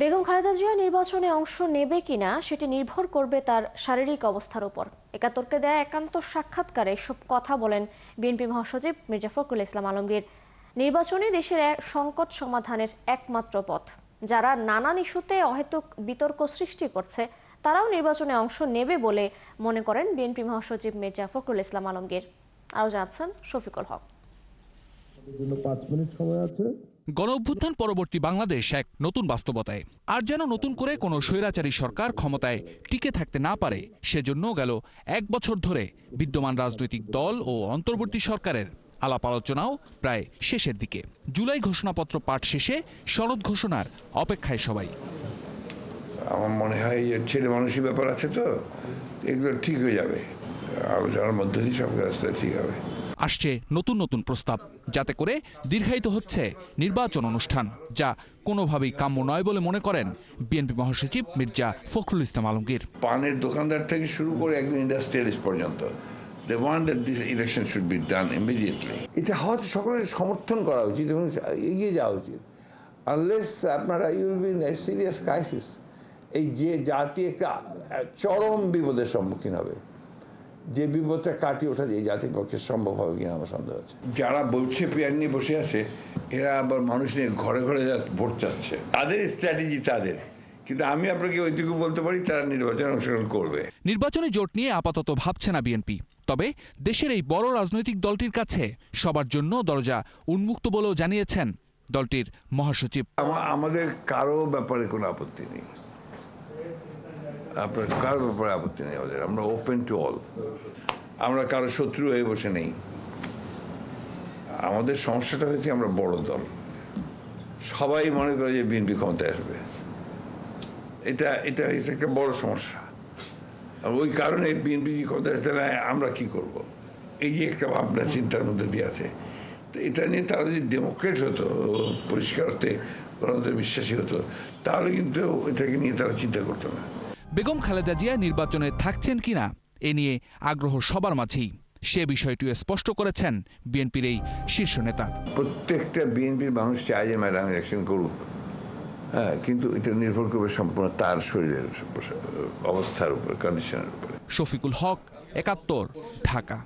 বেগম খালেদা জিয়া নির্বাচনে অংশ নেবে কিনা সেটি নির্ভর করবে তার শারীরিক অবস্থার উপর। একাত্তরকে দেয়া একান্ত সাক্ষাৎকারে এসব কথা বলেন বিএনপি মহাসচিব মির্জা ফখরুল ইসলাম আলমগীর। নির্বাচনে দেশের সংকট সমাধানের একমাত্র পথ। যারা নানান ইস্যুতে অহেতুক বিতর্ক সৃষ্টি করছে তারাও নির্বাচনে অংশ নেবে বলে মনে করেন বিএনপি মহাসচিব মির্জা ফখরুল ইসলাম আলমগীর। আরও জানাচ্ছেন শফিকুল হক। 5 মিনিট সময় আছে। গণঅভ্যুত্থান পরবর্তী বাংলাদেশ এক নতুন বাস্তবতায়। আর যেন নতুন করে কোনো স্বৈরাচারী সরকার ক্ষমতায় টিকে থাকতে না পারে, সেজন্য গেল 1 বছর ধরে বিদ্যমান রাজনৈতিক দল ও অন্তর্বর্তী সরকারের আলাপ আলোচনাও প্রায় শেষের দিকে। জুলাই ঘোষণাপত্র পাঠ শেষে সনদ ঘোষণার অপেক্ষায় সবাই। আমার মনে হয় যে ছেলে মানুষের ব্যাপার আছে, তো এগুলো ঠিক হয়ে যাবে, আলোচনার মধ্যে দিয়ে সব রাস্তা ঠিক হবে। আসছে নতুন নতুন প্রস্তাব, যাতে করে দীর্ঘায়িত হচ্ছে নির্বাচন অনুষ্ঠান, যা কোনোভাবেই কাম্য নয় বলে মনে করেন বিএনপি মহাসচিব মির্জা ফখরুল ইসলাম আলমগীর। পানের দোকানদার থেকে শুরু করে একজন ইন্ডাস্ট্রিয়ালিস্ট পর্যন্ত they want that this election should be done immediately. এটা হয়তো সকলের সমর্থন করা উচিত এবং এগিয়ে যাওয়া উচিত। আনলেস আপনারা you will be in a serious crisis. এই যে জাতি একটা চরম বিপদের সম্মুখীন হবে, যে বিপদটা কাটিয়ে ওঠা এই জাতির পক্ষে সম্ভব হবে কিনা আমার সন্দেহ আছে। যারা বলছে পেয়ার নিয়ে বসে আছে, এরা আবার মানুষ নিয়ে ঘরে ঘরে ভোট চাচ্ছে, তাদের স্ট্র্যাটেজি তাদের। কিন্তু আমি আপনাকে ওইটুকু বলতে পারি, তারা নির্বাচনে অংশগ্রহণ করবে। নির্বাচনী জোট নিয়ে আপাতত ভাবছে না বিএনপি, তবে দেশের এই বড় রাজনৈতিক দলটির কাছে সবার জন্য দরজা উন্মুক্ত বলেও জানিয়েছেন দলটির মহাসচিব। আমাদের কারো ব্যাপারে কোনো আপত্তি নেই, আপনার কারো ব্যাপারে আপত্তি নেই আমাদের। আমরা ওপেন টু অল, আমরা কারো শত্রু হয়ে বসে নেই। আমাদের সমস্যাটা হয়েছে আমরা বড় দল, সবাই মনে করে যে বিএনপি ক্ষমতায় আসবে। এটা এটা একটা বড় সমস্যা। ওই কারণে বিএনপি ক্ষমতায় আসতে না, আমরা কি করব, এই যে একটা ভাবনা চিন্তার মধ্যে দিয়ে আছে। তো এটা নিয়ে তারা যদি ডেমোক্রেট হতো, পরিষ্কার হতে গণতন্ত্রে বিশ্বাসী হতো, তাহলে কিন্তু এটাকে নিয়ে তারা চিন্তা করতো না। বেগম খালেদা জিয়া নির্বাচনে থাকছেন কিনা এ নিয়ে আগ্রহ সবার মাঝেই, সে বিষয়টিও স্পষ্ট করেছেন বিএনপির এই শীর্ষ নেতা। প্রত্যেকটা বিএনপির মানুষ চায় যে ম্যাডাম ইলেকশন করুক, হ্যাঁ, কিন্তু এটা নির্ভর করবে সম্পূর্ণ তার শরীরের অবস্থার উপর, কন্ডিশনের উপরে। শফিকুল হক, ৭১, ঢাকা।